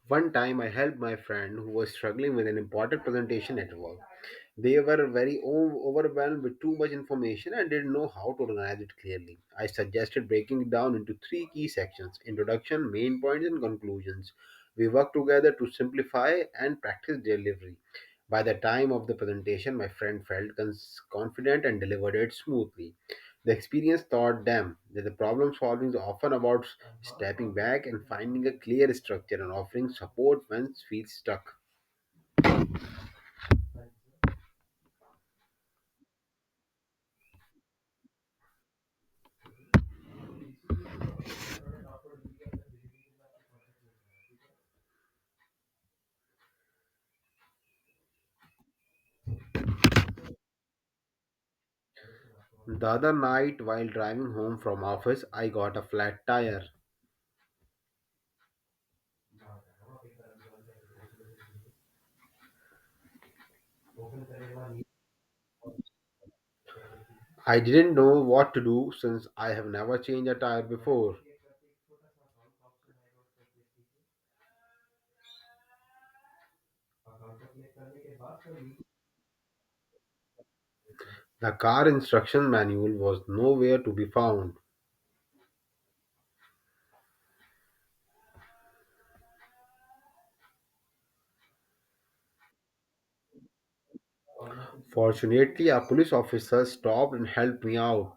One time I helped my friend who was struggling with an important presentation at work. They were very overwhelmed with too much information and didn't know how to organize it clearly. I suggested breaking it down into three key sections: introduction, main points, and conclusions. We worked together to simplify and practice delivery. By the time of the presentation, my friend felt confident and delivered it smoothly. The experience taught them that the problem solving is often about stepping back and finding a clear structure and offering support when feels stuck. The other night, while driving home from office, I got a flat tire. I didn't know what to do since I have never changed a tire before. The car instruction manual was nowhere to be found. Fortunately, a police officer stopped and helped me out.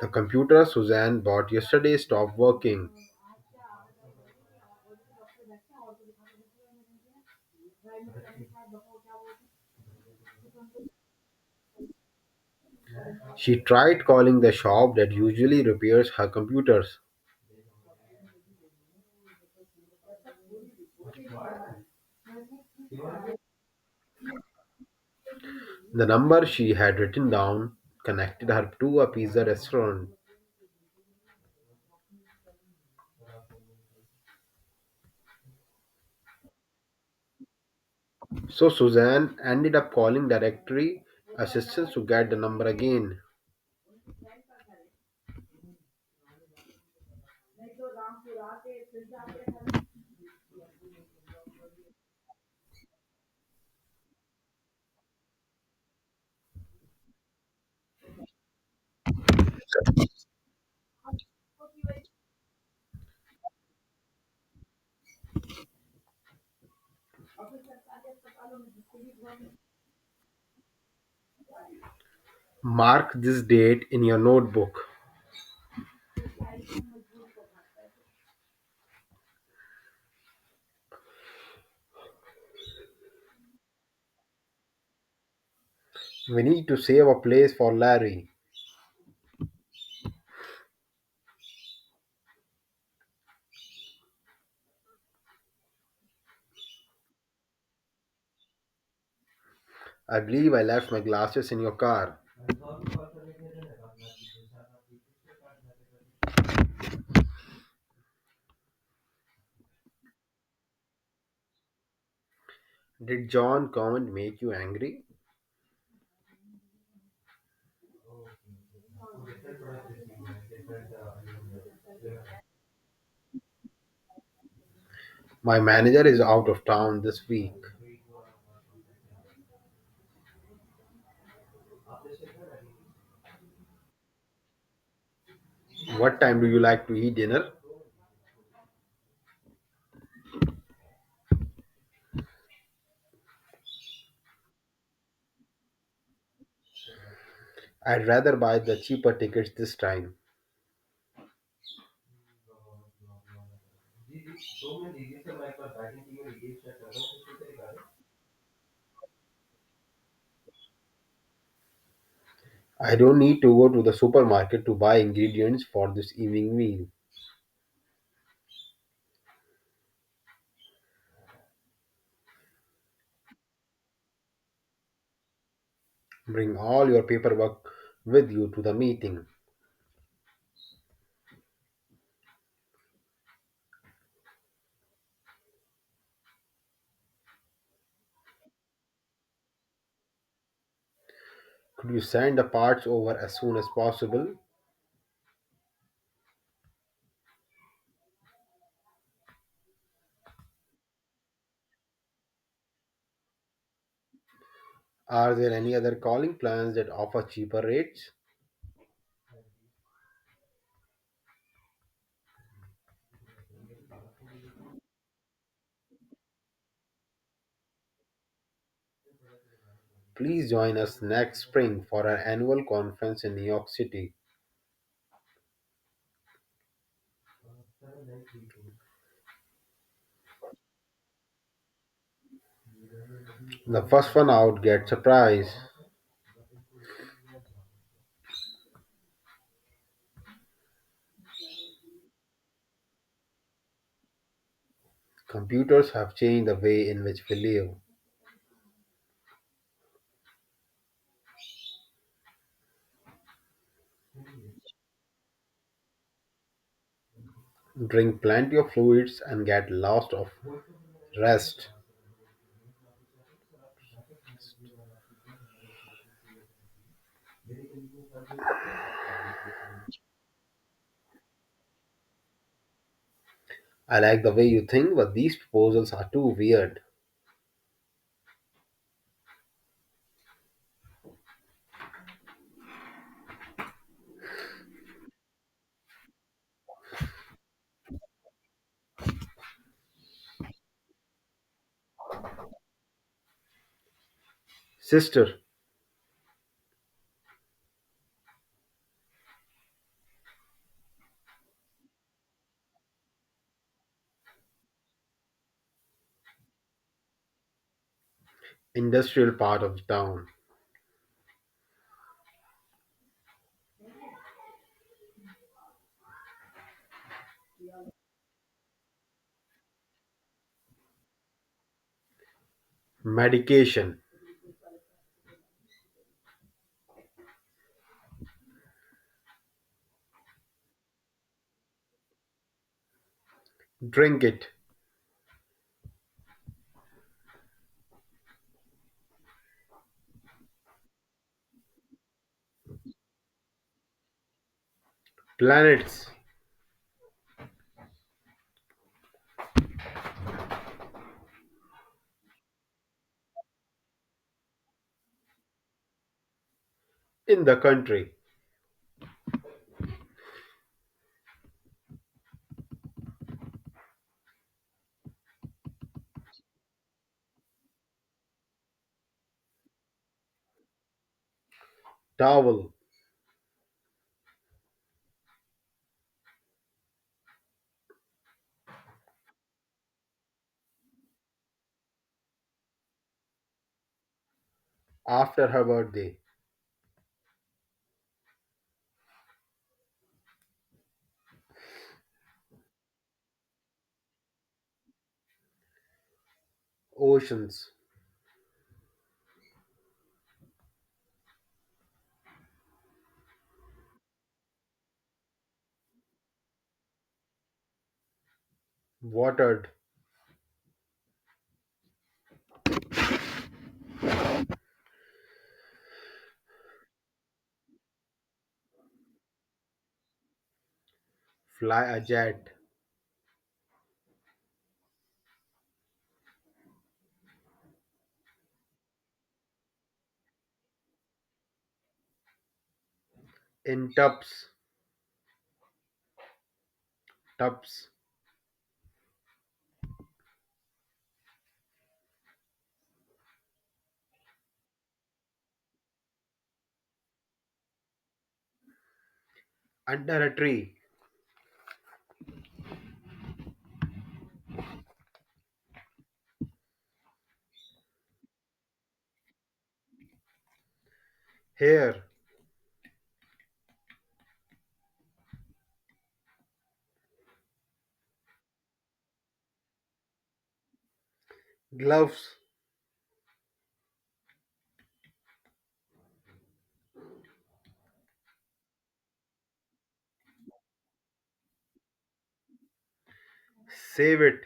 The computer Suzanne bought yesterday stopped working. She tried calling the shop that usually repairs her computers. The number she had written down connected her to a pizza restaurant. So Suzanne ended up calling directory assistants to get the number again. Mark this date in your notebook. We need to save a place for Larry. I believe I left my glasses in your car. Did John comment make you angry? My manager is out of town this week. What time do you like to eat dinner? I'd rather buy the cheaper tickets this time. I don't need to go to the supermarket to buy ingredients for this evening meal. Bring all your paperwork with you to the meeting. Could you send the parts over as soon as possible? Are there any other calling plans that offer cheaper rates? Please join us next spring for our annual conference in New York City. The first one out gets a prize. Computers have changed the way in which we live. Drink plenty of fluids and get lots of rest. I like the way you think, but these proposals are too weird. Sister, industrial part of town. Medication. Drink it. Planets. In the country. Towel. After her birthday. Oceans. Watered. Fly a jet. In tubs. Tubs. Under a tree. Hair. Gloves. Save it.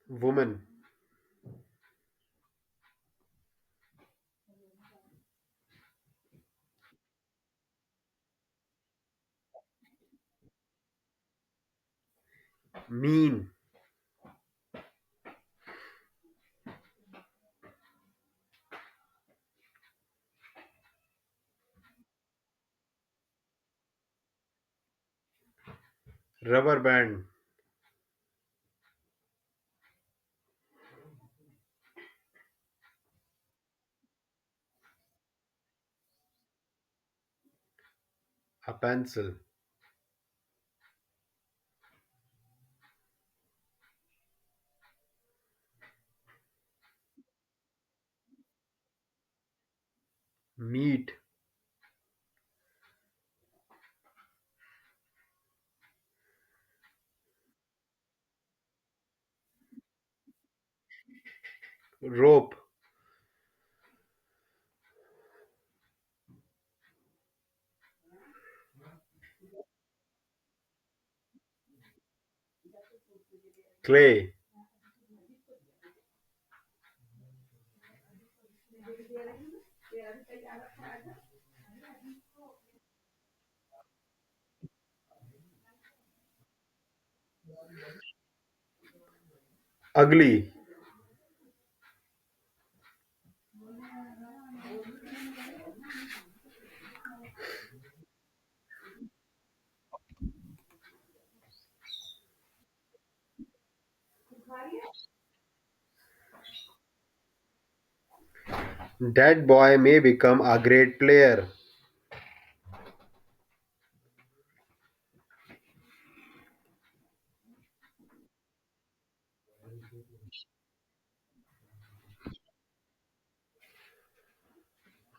Woman. Mean. Rubber band. A pencil. Meat. Rope. Clay. Ugly. That boy may become a great player.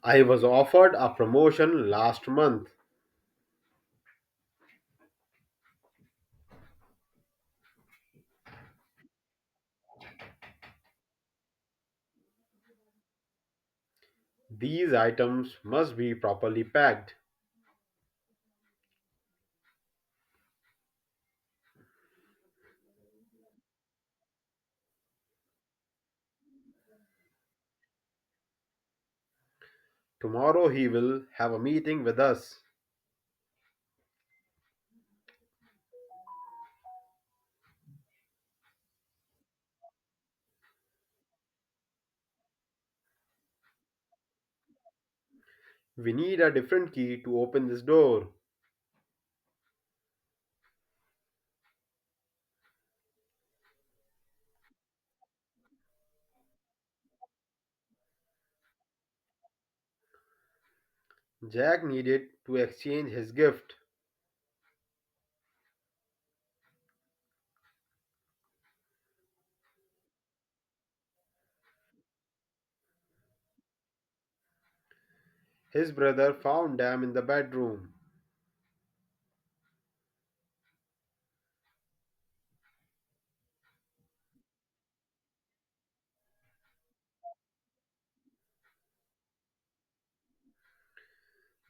I was offered a promotion last month. These items must be properly packed. Tomorrow he will have a meeting with us. We need a different key to open this door. Jack needed to exchange his gift. His brother found them in the bedroom.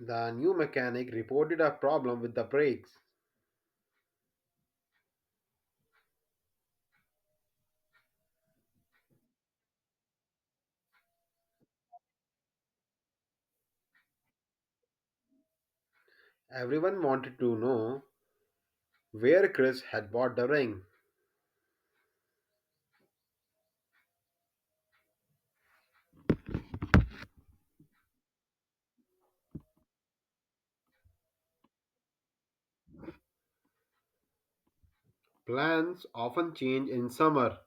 The new mechanic reported a problem with the brakes. Everyone wanted to know where Chris had bought the ring. Plans often change in summer.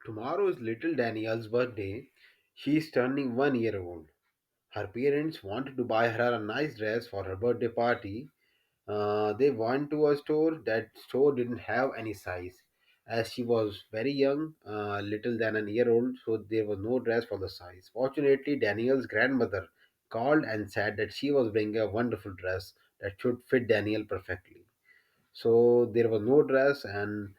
Tomorrow is little Danielle's birthday. She is turning 1 year old. Her parents wanted to buy her a nice dress for her birthday party. They went to a store. That store didn't have any size. As she was very young, little than a year old, so there was no dress for the size. Fortunately, Daniel's grandmother called and said that she was bringing a wonderful dress that should fit Daniel perfectly. So there was no dress, and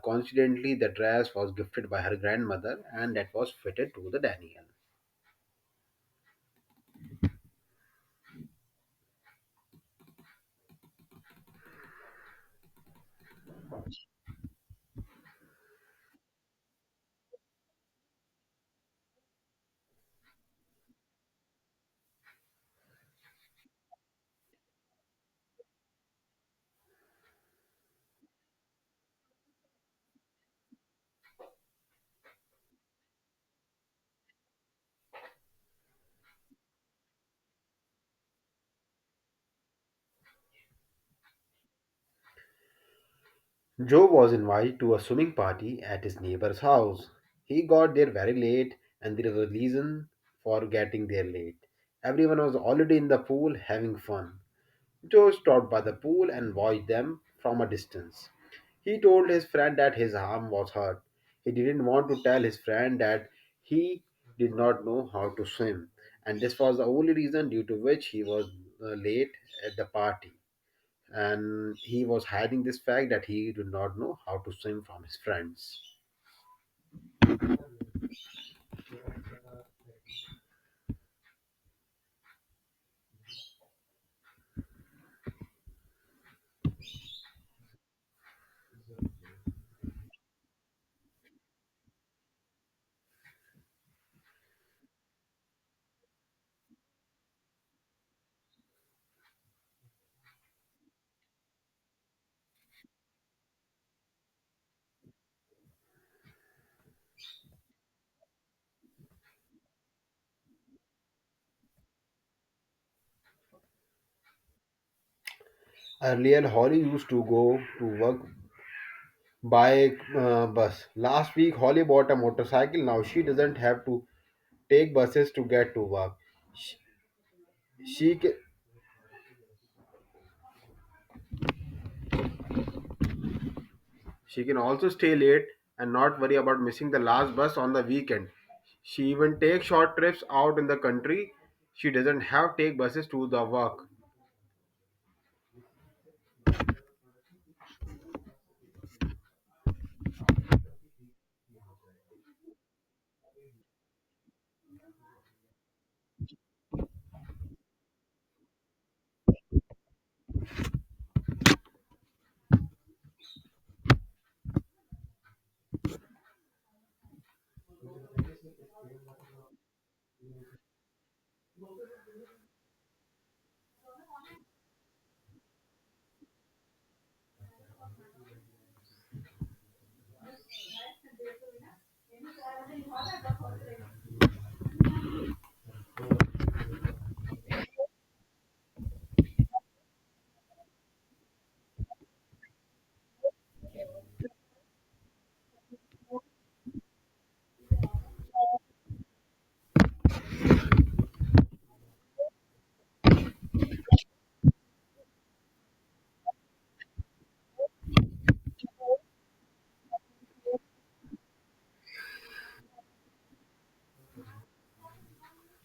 coincidentally, the dress was gifted by her grandmother, and that was fitted to the Daniel. Joe was invited to a swimming party at his neighbor's house. He got there very late, and there was a reason for getting there late. Everyone was already in the pool having fun. Joe stopped by the pool and watched them from a distance. He told his friend that his arm was hurt. He didn't want to tell his friend that he did not know how to swim, and this was the only reason due to which he was late at the party. And he was hiding this fact that he did not know how to swim from his friends. Earlier, Holly used to go to work by bus. Last week, Holly bought a motorcycle. Now she doesn't have to take buses to get to work. She, she, ca- she can also stay late and not worry about missing the last bus on the weekend. She even takes short trips out in the country. She doesn't have to take buses to the work.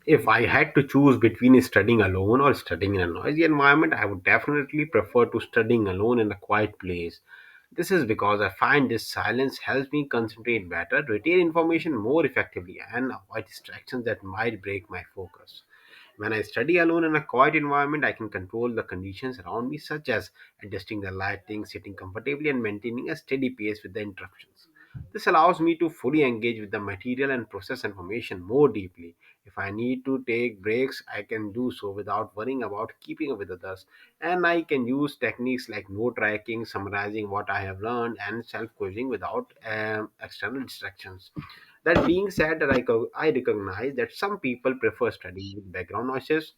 If I had to choose between studying alone or studying in a noisy environment, I would definitely prefer to studying alone in a quiet place. This is because I find this silence helps me concentrate better, retain information more effectively, and avoid distractions that might break my focus. When I study alone in a quiet environment, I can control the conditions around me, such as adjusting the lighting, sitting comfortably, and maintaining a steady pace with the interruptions. This allows me to fully engage with the material and process information more deeply. If I need to take breaks, I can do so without worrying about keeping up with others. And I can use techniques like note tracking, summarizing what I have learned, and self quizzing without external distractions. That being said, I recognize that some people prefer studying with background noises.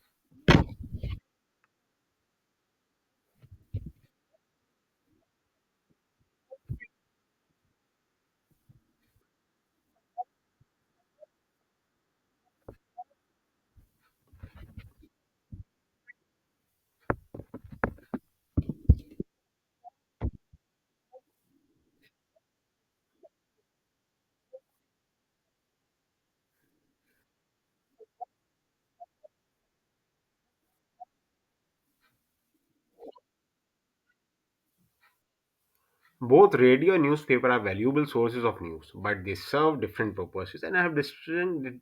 Both radio and newspaper are valuable sources of news, but they serve different purposes and have different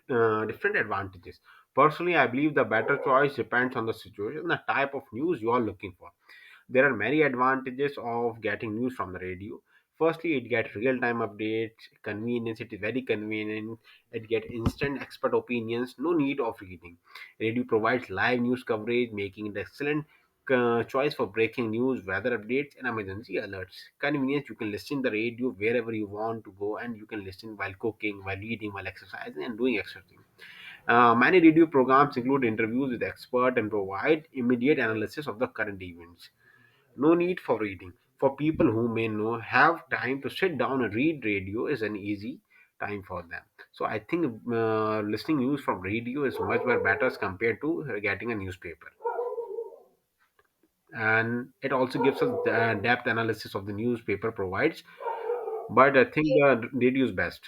advantages. Personally, I believe the better choice depends on the situation and the type of news you are looking for. There are many advantages of getting news from the radio. Firstly, it gets real-time updates, convenience. It is very convenient. It gets instant expert opinions, no need of reading. Radio provides live news coverage, making it excellent choice for breaking news, weather updates, and emergency alerts. Convenience, you can listen the radio wherever you want to go, and you can listen while cooking, while reading, while exercising, and doing exercise. Many radio programs include interviews with experts and provide immediate analysis of the current events. No need for reading. For people who may know have time to sit down and read radio is an easy time for them. So I think listening news from radio is much more better as compared to getting a newspaper. And it also gives us the depth analysis of the newspaper provides. But I think the radio is best.